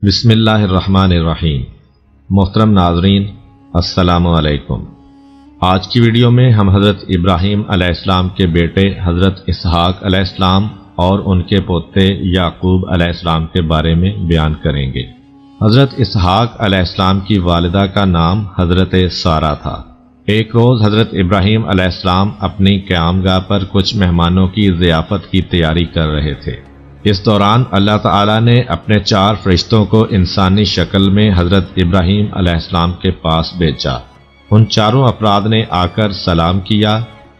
بسم اللہ الرحمن الرحیم۔ محترم ناظرین، السلام علیکم۔ آج کی ویڈیو میں ہم حضرت ابراہیم علیہ السلام کے بیٹے حضرت اسحاق علیہ السلام اور ان کے پوتے یعقوب علیہ السلام کے بارے میں بیان کریں گے۔ حضرت اسحاق علیہ السلام کی والدہ کا نام حضرت سارہ تھا۔ ایک روز حضرت ابراہیم علیہ السلام اپنی قیامگاہ پر کچھ مہمانوں کی ضیافت کی تیاری کر رہے تھے۔ اس دوران اللہ تعالیٰ نے اپنے 4 فرشتوں کو انسانی شکل میں حضرت ابراہیم علیہ السلام کے پاس بھیجا۔ ان 4 افراد نے آ کر سلام کیا۔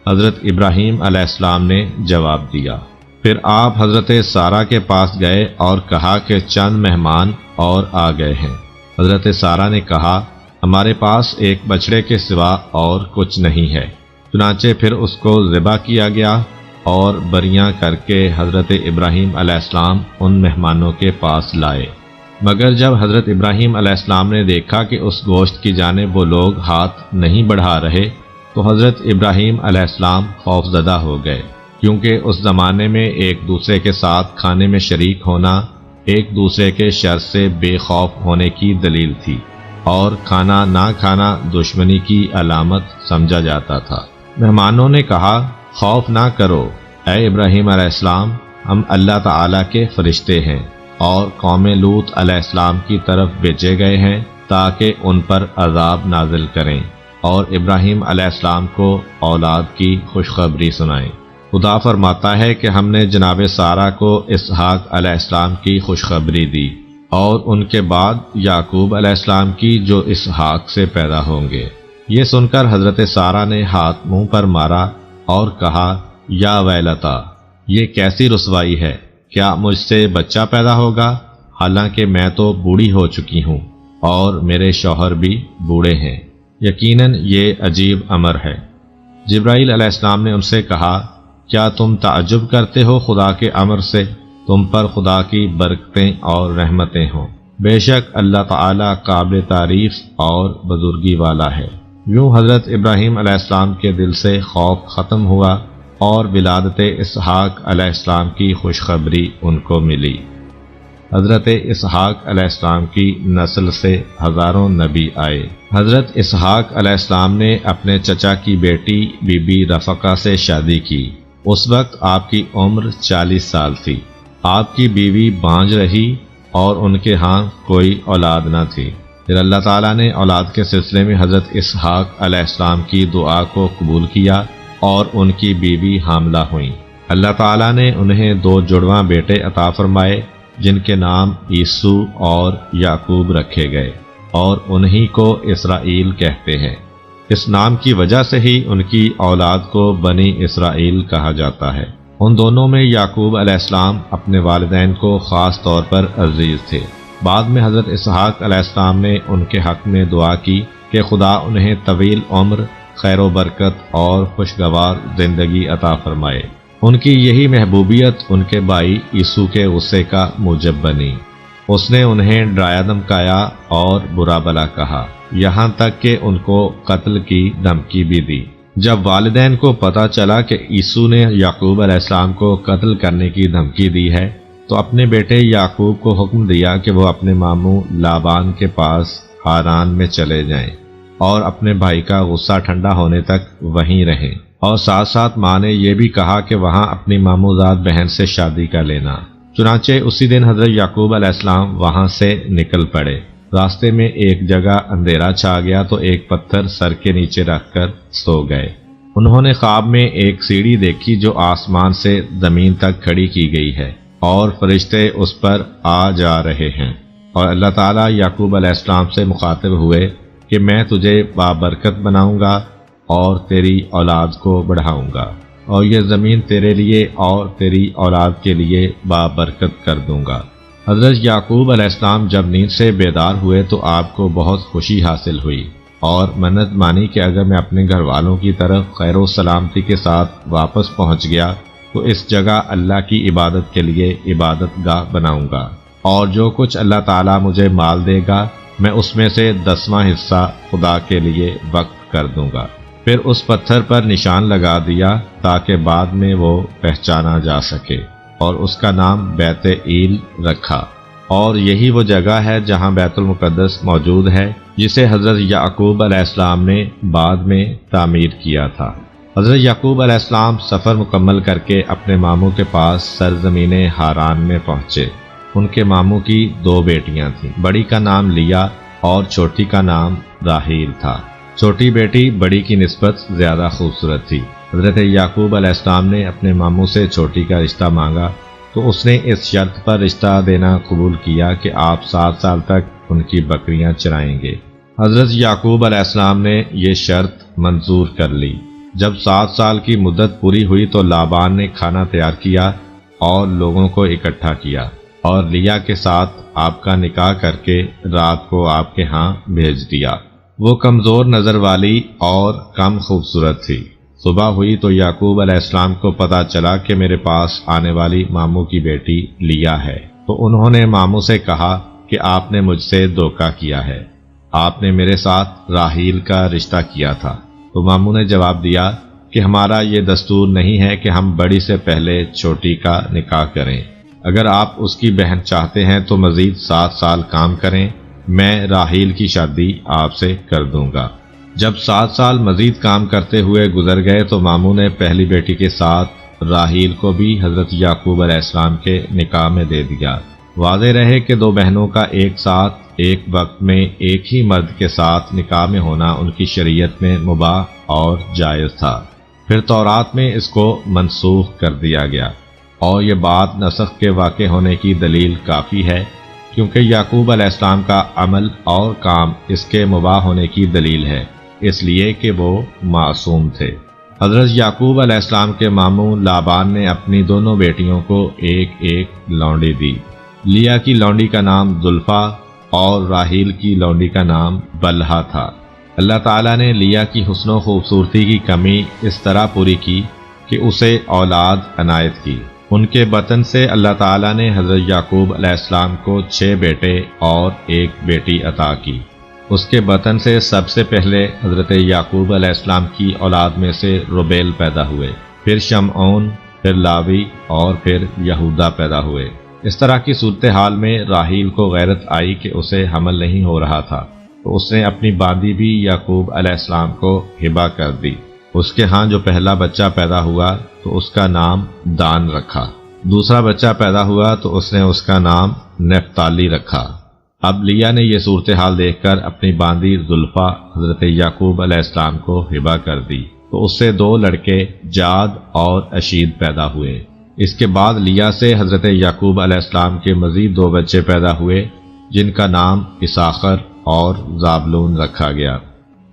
حضرت ابراہیم علیہ السلام نے جواب دیا۔ پھر آپ حضرت سارہ کے پاس گئے اور کہا کہ چند مہمان اور آ گئے ہیں۔ حضرت سارہ نے کہا، ہمارے پاس ایک بچڑے کے سوا اور کچھ نہیں ہے۔ چنانچہ پھر اس کو ذبح کیا گیا اور بریاں کر کے حضرت ابراہیم علیہ السلام ان مہمانوں کے پاس لائے۔ مگر جب حضرت ابراہیم علیہ السلام نے دیکھا کہ اس گوشت کی جانب وہ لوگ ہاتھ نہیں بڑھا رہے تو حضرت ابراہیم علیہ السلام خوفزدہ ہو گئے، کیونکہ اس زمانے میں ایک دوسرے کے ساتھ کھانے میں شریک ہونا ایک دوسرے کے شر سے بے خوف ہونے کی دلیل تھی، اور کھانا نہ کھانا دشمنی کی علامت سمجھا جاتا تھا۔ مہمانوں نے کہا، خوف نہ کرو اے ابراہیم علیہ السلام، ہم اللہ تعالیٰ کے فرشتے ہیں اور قوم لوط علیہ السلام کی طرف بھیجے گئے ہیں تاکہ ان پر عذاب نازل کریں اور ابراہیم علیہ السلام کو اولاد کی خوشخبری سنائیں۔ خدا فرماتا ہے کہ ہم نے جناب سارہ کو اسحاق علیہ السلام کی خوشخبری دی اور ان کے بعد یعقوب علیہ السلام کی جو اسحاق سے پیدا ہوں گے۔ یہ سن کر حضرت سارہ نے ہاتھ منہ پر مارا اور کہا، یا ویلتا، یہ کیسی رسوائی ہے، کیا مجھ سے بچہ پیدا ہوگا، حالانکہ میں تو بوڑھی ہو چکی ہوں اور میرے شوہر بھی بوڑھے ہیں۔ یقیناً یہ عجیب امر ہے۔ جبرائیل علیہ السلام نے ان سے کہا، کیا تم تعجب کرتے ہو خدا کے امر سے؟ تم پر خدا کی برکتیں اور رحمتیں ہوں۔ بے شک اللہ تعالیٰ قابل تعریف اور بزرگی والا ہے۔ یوں حضرت ابراہیم علیہ السلام کے دل سے خوف ختم ہوا اور ولادت اسحاق علیہ السلام کی خوشخبری ان کو ملی۔ حضرت اسحاق علیہ السلام کی نسل سے ہزاروں نبی آئے۔ حضرت اسحاق علیہ السلام نے اپنے چچا کی بیٹی بی بی رفقہ سے شادی کی۔ اس وقت آپ کی عمر 40 سال تھی۔ آپ کی بیوی بانجھ رہی اور ان کے ہاں کوئی اولاد نہ تھی۔ پھر اللہ تعالیٰ نے اولاد کے سلسلے میں حضرت اسحاق علیہ السلام کی دعا کو قبول کیا اور ان کی بیوی حاملہ ہوئیں۔ اللہ تعالیٰ نے انہیں 2 جڑواں بیٹے عطا فرمائے جن کے نام عیسو اور یعقوب رکھے گئے، اور انہی کو اسرائیل کہتے ہیں۔ اس نام کی وجہ سے ہی ان کی اولاد کو بنی اسرائیل کہا جاتا ہے۔ ان دونوں میں یعقوب علیہ السلام اپنے والدین کو خاص طور پر عزیز تھے۔ بعد میں حضرت اسحاق علیہ السلام نے ان کے حق میں دعا کی کہ خدا انہیں طویل عمر، خیر و برکت اور خوشگوار زندگی عطا فرمائے۔ ان کی یہی محبوبیت ان کے بھائی عیسو کے غصے کا موجب بنی۔ اس نے انہیں ڈرایا دھمکایا اور برا بھلا کہا، یہاں تک کہ ان کو قتل کی دھمکی بھی دی۔ جب والدین کو پتہ چلا کہ عیسو نے یعقوب علیہ السلام کو قتل کرنے کی دھمکی دی ہے تو اپنے بیٹے یعقوب کو حکم دیا کہ وہ اپنے ماموں لابان کے پاس ہاران میں چلے جائیں اور اپنے بھائی کا غصہ ٹھنڈا ہونے تک وہیں رہیں، اور ساتھ ساتھ ماں نے یہ بھی کہا کہ وہاں اپنی ماموزاد بہن سے شادی کر لینا۔ چنانچہ اسی دن حضرت یعقوب علیہ السلام وہاں سے نکل پڑے۔ راستے میں ایک جگہ اندھیرا چھا گیا تو ایک پتھر سر کے نیچے رکھ کر سو گئے۔ انہوں نے خواب میں ایک سیڑھی دیکھی جو آسمان سے زمین تک کھڑی کی گئی ہے اور فرشتے اس پر آ جا رہے ہیں، اور اللہ تعالیٰ یعقوب علیہ السلام سے مخاطب ہوئے کہ میں تجھے بابرکت بناؤں گا اور تیری اولاد کو بڑھاؤں گا، اور یہ زمین تیرے لیے اور تیری اولاد کے لیے بابرکت کر دوں گا۔ حضرت یعقوب علیہ السلام جب نیند سے بیدار ہوئے تو آپ کو بہت خوشی حاصل ہوئی اور منت مانی کہ اگر میں اپنے گھر والوں کی طرف خیر و سلامتی کے ساتھ واپس پہنچ گیا تو اس جگہ اللہ کی عبادت کے لیے عبادت گاہ بناؤں گا، اور جو کچھ اللہ تعالیٰ مجھے مال دے گا میں اس میں سے 10واں حصہ خدا کے لیے وقف کر دوں گا۔ پھر اس پتھر پر نشان لگا دیا تاکہ بعد میں وہ پہچانا جا سکے، اور اس کا نام بیت ایل رکھا۔ اور یہی وہ جگہ ہے جہاں بیت المقدس موجود ہے، جسے حضرت یعقوب علیہ السلام نے بعد میں تعمیر کیا تھا۔ حضرت یعقوب علیہ السلام سفر مکمل کر کے اپنے ماموں کے پاس سرزمین ہاران میں پہنچے۔ ان کے ماموں کی 2 بیٹیاں تھیں، بڑی کا نام لیا اور چھوٹی کا نام راحیل تھا۔ چھوٹی بیٹی بڑی کی نسبت زیادہ خوبصورت تھی۔ حضرت یعقوب علیہ السلام نے اپنے ماموں سے چھوٹی کا رشتہ مانگا تو اس نے اس شرط پر رشتہ دینا قبول کیا کہ آپ 7 سال تک ان کی بکریاں چرائیں گے۔ حضرت یعقوب علیہ السلام نے یہ شرط منظور کر لی۔ جب 7 سال کی مدت پوری ہوئی تو لابان نے کھانا تیار کیا اور لوگوں کو اکٹھا کیا اور لیا کے ساتھ آپ کا نکاح کر کے رات کو آپ کے ہاں بھیج دیا۔ وہ کمزور نظر والی اور کم خوبصورت تھی۔ صبح ہوئی تو یعقوب علیہ السلام کو پتا چلا کہ میرے پاس آنے والی ماموں کی بیٹی لیا ہے، تو انہوں نے ماموں سے کہا کہ آپ نے مجھ سے دھوکہ کیا ہے، آپ نے میرے ساتھ راحیل کا رشتہ کیا تھا۔ تو ماموں نے جواب دیا کہ ہمارا یہ دستور نہیں ہے کہ ہم بڑی سے پہلے چھوٹی کا نکاح کریں، اگر آپ اس کی بہن چاہتے ہیں تو مزید 7 سال کام کریں، میں راحیل کی شادی آپ سے کر دوں گا۔ جب 7 سال مزید کام کرتے ہوئے گزر گئے تو ماموں نے پہلی بیٹی کے ساتھ راحیل کو بھی حضرت یعقوب علیہ السلام کے نکاح میں دے دیا۔ واضح رہے کہ 2 بہنوں کا ایک ساتھ ایک وقت میں ایک ہی مرد کے ساتھ نکاح میں ہونا ان کی شریعت میں مباح اور جائز تھا۔ پھر تورات میں اس کو منسوخ کر دیا گیا، اور یہ بات نسخ کے واقع ہونے کی دلیل کافی ہے، کیونکہ یعقوب علیہ السلام کا عمل اور کام اس کے مباح ہونے کی دلیل ہے، اس لیے کہ وہ معصوم تھے۔ حضرت یعقوب علیہ السلام کے ماموں لابان نے اپنی دونوں بیٹیوں کو ایک ایک لونڈی دی۔ لیا کی لونڈی کا نام زلفا اور راحیل کی لونڈی کا نام بلہا تھا۔ اللہ تعالیٰ نے لیا کی حسن و خوبصورتی کی کمی اس طرح پوری کی کہ اسے اولاد عنایت کی۔ ان کے بطن سے اللہ تعالیٰ نے حضرت یعقوب علیہ السلام کو 6 بیٹے اور 1 بیٹی عطا کی۔ اس کے بطن سے سب سے پہلے حضرت یعقوب علیہ السلام کی اولاد میں سے روبیل پیدا ہوئے، پھر شمعون، پھر لاوی اور پھر یہودا پیدا ہوئے۔ اس طرح کی صورتحال میں راحیل کو غیرت آئی کہ اسے حمل نہیں ہو رہا تھا، تو اس نے اپنی باندی بھی یعقوب علیہ السلام کو ہبہ کر دی۔ اس کے ہاں جو پہلا بچہ پیدا ہوا تو اس کا نام دان رکھا، دوسرا بچہ پیدا ہوا تو اس نے اس کا نام نفتالی رکھا۔ اب لیا نے یہ صورتحال دیکھ کر اپنی باندی زلفا حضرت یعقوب علیہ السلام کو ہبہ کر دی، تو اس سے 2 لڑکے جاد اور اشید پیدا ہوئے۔ اس کے بعد لیا سے حضرت یعقوب علیہ السلام کے مزید 2 بچے پیدا ہوئے، جن کا نام اساخر اور زابلون رکھا گیا۔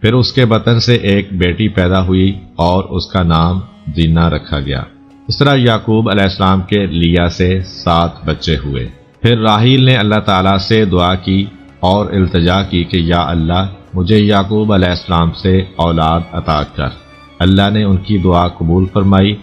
پھر اس کے بطن سے 1 بیٹی پیدا ہوئی اور اس کا نام دینا رکھا گیا۔ اس طرح یعقوب علیہ السلام کے لیا سے 7 بچے ہوئے۔ پھر راحیل نے اللہ تعالیٰ سے دعا کی اور التجا کی کہ یا اللہ مجھے یعقوب علیہ السلام سے اولاد عطا کر۔ اللہ نے ان کی دعا قبول فرمائی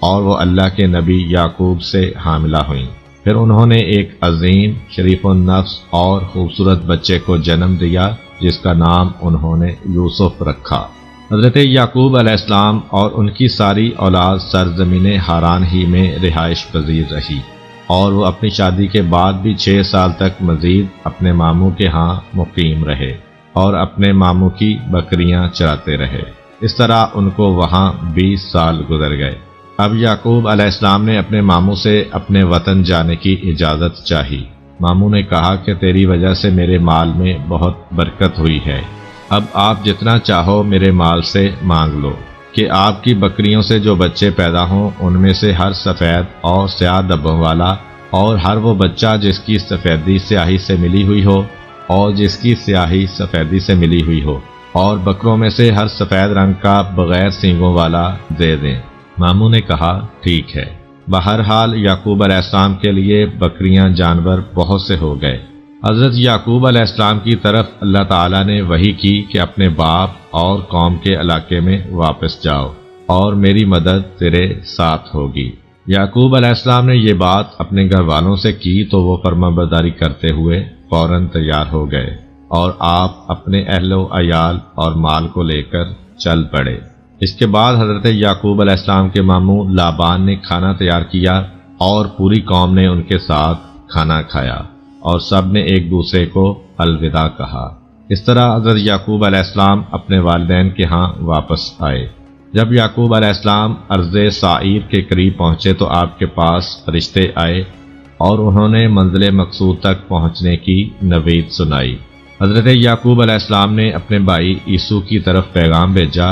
اور وہ اللہ کے نبی یعقوب سے حاملہ ہوئیں۔ پھر انہوں نے ایک عظیم، شریف النفس اور خوبصورت بچے کو جنم دیا جس کا نام انہوں نے یوسف رکھا۔ حضرت یعقوب علیہ السلام اور ان کی ساری اولاد سرزمین ہاران ہی میں رہائش پذیر رہی، اور وہ اپنی شادی کے بعد بھی 6 سال تک مزید اپنے ماموں کے ہاں مقیم رہے اور اپنے ماموں کی بکریاں چراتے رہے۔ اس طرح ان کو وہاں 20 سال گزر گئے۔ اب یعقوب علیہ السلام نے اپنے ماموں سے اپنے وطن جانے کی اجازت چاہی۔ ماموں نے کہا کہ تیری وجہ سے میرے مال میں بہت برکت ہوئی ہے، اب آپ جتنا چاہو میرے مال سے مانگ لو، کہ آپ کی بکریوں سے جو بچے پیدا ہوں ان میں سے ہر سفید اور سیاہ دبوں والا، اور ہر وہ بچہ جس کی سفیدی سیاہی سے ملی ہوئی ہو اور جس کی سیاہی سفیدی سے ملی ہوئی ہو، اور بکروں میں سے ہر سفید رنگ کا بغیر سینگوں والا دے دیں۔ ماموں نے کہا ٹھیک ہے۔ بہرحال یعقوب علیہ السلام کے لیے بکریاں جانور بہت سے ہو گئے۔ حضرت یعقوب علیہ السلام کی طرف اللہ تعالیٰ نے وحی کی کہ اپنے باپ اور قوم کے علاقے میں واپس جاؤ اور میری مدد تیرے ساتھ ہوگی۔ یعقوب علیہ السلام نے یہ بات اپنے گھر والوں سے کی تو وہ فرمانبرداری کرتے ہوئے فوراً تیار ہو گئے، اور آپ اپنے اہل و عیال اور مال کو لے کر چل پڑے۔ اس کے بعد حضرت یعقوب علیہ السلام کے ماموں لابان نے کھانا تیار کیا اور پوری قوم نے ان کے ساتھ کھانا کھایا، اور سب نے ایک دوسرے کو الوداع کہا۔ اس طرح حضرت یعقوب علیہ السلام اپنے والدین کے ہاں واپس آئے۔ جب یعقوب علیہ السلام ارض سعیر کے قریب پہنچے تو آپ کے پاس فرشتے آئے اور انہوں نے منزل مقصود تک پہنچنے کی نوید سنائی۔ حضرت یعقوب علیہ السلام نے اپنے بھائی عیسو کی طرف پیغام بھیجا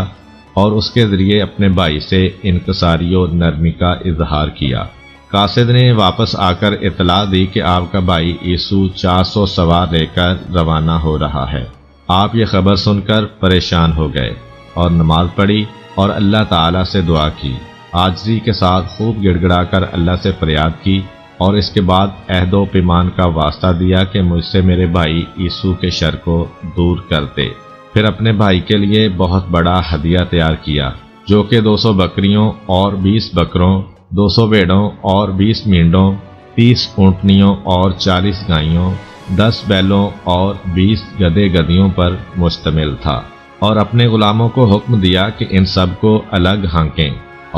اور اس کے ذریعے اپنے بھائی سے انکساری و نرمی کا اظہار کیا۔ قاصد نے واپس آ کر اطلاع دی کہ آپ کا بھائی عیسو 400 سوار لے کر روانہ ہو رہا ہے۔ آپ یہ خبر سن کر پریشان ہو گئے اور نماز پڑھی اور اللہ تعالیٰ سے دعا کی، عاجزی کے ساتھ خوب گڑ گڑا کر اللہ سے فریاد کی، اور اس کے بعد عہد و پیمان کا واسطہ دیا کہ مجھ سے میرے بھائی عیسو کے شر کو دور کر دے۔ پھر اپنے بھائی کے لیے بہت بڑا ہدیہ تیار کیا، جو کہ 200 بکریوں اور 20 بکروں، 200 بھیڑوں اور 20 مینڈوں، 30 اونٹنیوں اور 40 گائیوں، 10 بیلوں اور 20 گدھے گدھیوں پر مشتمل تھا، اور اپنے غلاموں کو حکم دیا کہ ان سب کو الگ ہانکیں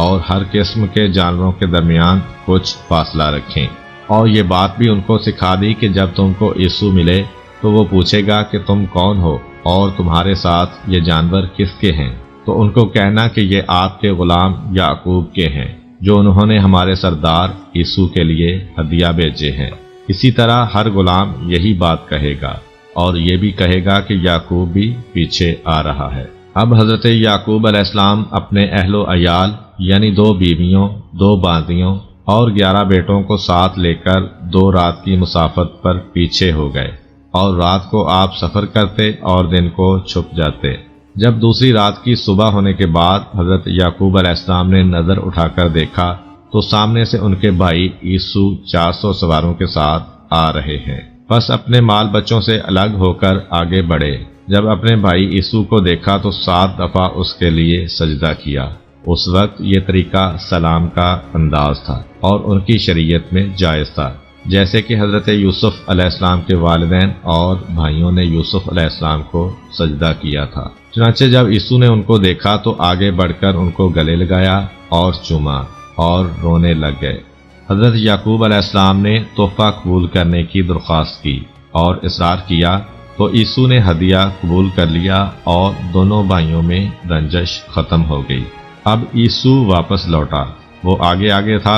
اور ہر قسم کے جانوروں کے درمیان کچھ فاصلہ رکھیں، اور یہ بات بھی ان کو سکھا دی کہ جب تم کو عیسو ملے تو وہ پوچھے گا کہ تم کون ہو اور تمہارے ساتھ یہ جانور کس کے ہیں، تو ان کو کہنا کہ یہ آپ کے غلام یعقوب کے ہیں، جو انہوں نے ہمارے سردار عیسو کے لیے ہدیہ بھیجے ہیں۔ اسی طرح ہر غلام یہی بات کہے گا، اور یہ بھی کہے گا کہ یعقوب بھی پیچھے آ رہا ہے۔ اب حضرت یعقوب علیہ السلام اپنے اہل و عیال یعنی 2 بیویوں، 2 بانزیوں اور 11 بیٹوں کو ساتھ لے کر 2 رات کی مسافت پر پیچھے ہو گئے، اور رات کو آپ سفر کرتے اور دن کو چھپ جاتے۔ جب دوسری رات کی صبح ہونے کے بعد حضرت یعقوب علیہ السلام نے نظر اٹھا کر دیکھا تو سامنے سے ان کے بھائی عیسو 400 سواروں کے ساتھ آ رہے ہیں۔ بس اپنے مال بچوں سے الگ ہو کر آگے بڑھے۔ جب اپنے بھائی عیسو کو دیکھا تو 7 دفعہ اس کے لیے سجدہ کیا۔ اس وقت یہ طریقہ سلام کا انداز تھا اور ان کی شریعت میں جائز تھا، جیسے کہ حضرت یوسف علیہ السلام کے والدین اور بھائیوں نے یوسف علیہ السلام کو سجدہ کیا تھا۔ چنانچہ جب عیسو نے ان کو دیکھا تو آگے بڑھ کر ان کو گلے لگایا اور چوما اور رونے لگ گئے۔ حضرت یعقوب علیہ السلام نے تحفہ قبول کرنے کی درخواست کی اور اصرار کیا تو عیسو نے ہدیہ قبول کر لیا اور دونوں بھائیوں میں رنجش ختم ہو گئی۔ اب عیسو واپس لوٹا، وہ آگے آگے تھا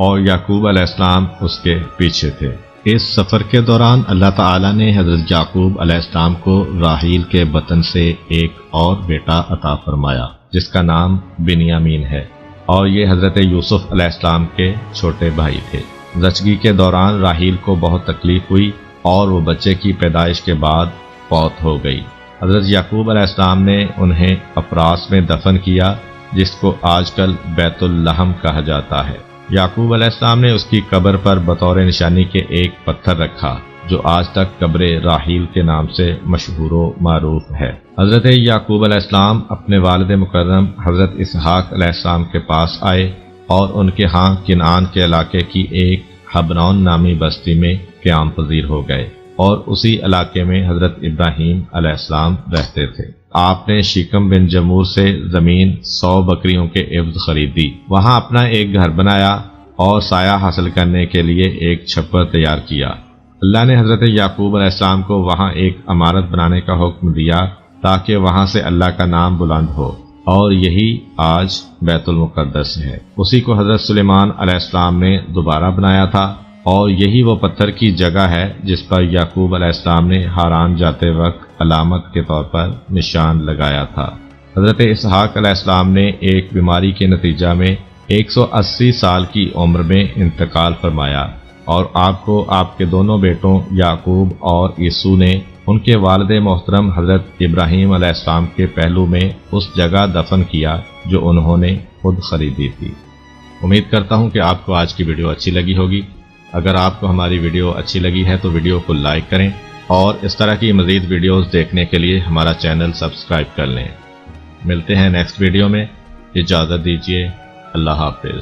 اور یعقوب علیہ السلام اس کے پیچھے تھے۔ اس سفر کے دوران اللہ تعالیٰ نے حضرت یعقوب علیہ السلام کو راحیل کے بطن سے ایک اور بیٹا عطا فرمایا جس کا نام بنیامین ہے، اور یہ حضرت یوسف علیہ السلام کے چھوٹے بھائی تھے۔ زچگی کے دوران راحیل کو بہت تکلیف ہوئی اور وہ بچے کی پیدائش کے بعد فوت ہو گئی۔ حضرت یعقوب علیہ السلام نے انہیں افراس میں دفن کیا، جس کو آج کل بیت اللحم کہا جاتا ہے۔ یعقوب علیہ السلام نے اس کی قبر پر بطور نشانی کے ایک پتھر رکھا جو آج تک قبر راحیل کے نام سے مشہور و معروف ہے۔ حضرت یعقوب علیہ السلام اپنے والد مکرم حضرت اسحاق علیہ السلام کے پاس آئے اور ان کے ہاں کنعان کے علاقے کی ایک حبرون نامی بستی میں قیام پذیر ہو گئے، اور اسی علاقے میں حضرت ابراہیم علیہ السلام رہتے تھے۔ آپ نے شیکم بن جمور سے زمین 100 بکریوں کے عوض خریدی، وہاں اپنا ایک گھر بنایا اور سایہ حاصل کرنے کے لیے ایک چھپر تیار کیا۔ اللہ نے حضرت یعقوب علیہ السلام کو وہاں ایک عمارت بنانے کا حکم دیا تاکہ وہاں سے اللہ کا نام بلند ہو، اور یہی آج بیت المقدس ہے۔ اسی کو حضرت سلیمان علیہ السلام نے دوبارہ بنایا تھا، اور یہی وہ پتھر کی جگہ ہے جس پر یعقوب علیہ السلام نے ہاران جاتے وقت علامت کے طور پر نشان لگایا تھا۔ حضرت اسحاق علیہ السلام نے ایک بیماری کے نتیجہ میں 180 سال کی عمر میں انتقال فرمایا، اور آپ کو آپ کے دونوں بیٹوں یعقوب اور عیسو نے ان کے والد محترم حضرت ابراہیم علیہ السلام کے پہلو میں اس جگہ دفن کیا جو انہوں نے خود خریدی تھی۔ امید کرتا ہوں کہ آپ کو آج کی ویڈیو اچھی لگی ہوگی۔ اگر آپ کو ہماری ویڈیو اچھی لگی ہے تو ویڈیو کو لائک کریں، اور اس طرح کی مزید ویڈیوز دیکھنے کے لیے ہمارا چینل سبسکرائب کر لیں۔ ملتے ہیں نیکسٹ ویڈیو میں، اجازت دیجیے، اللہ حافظ۔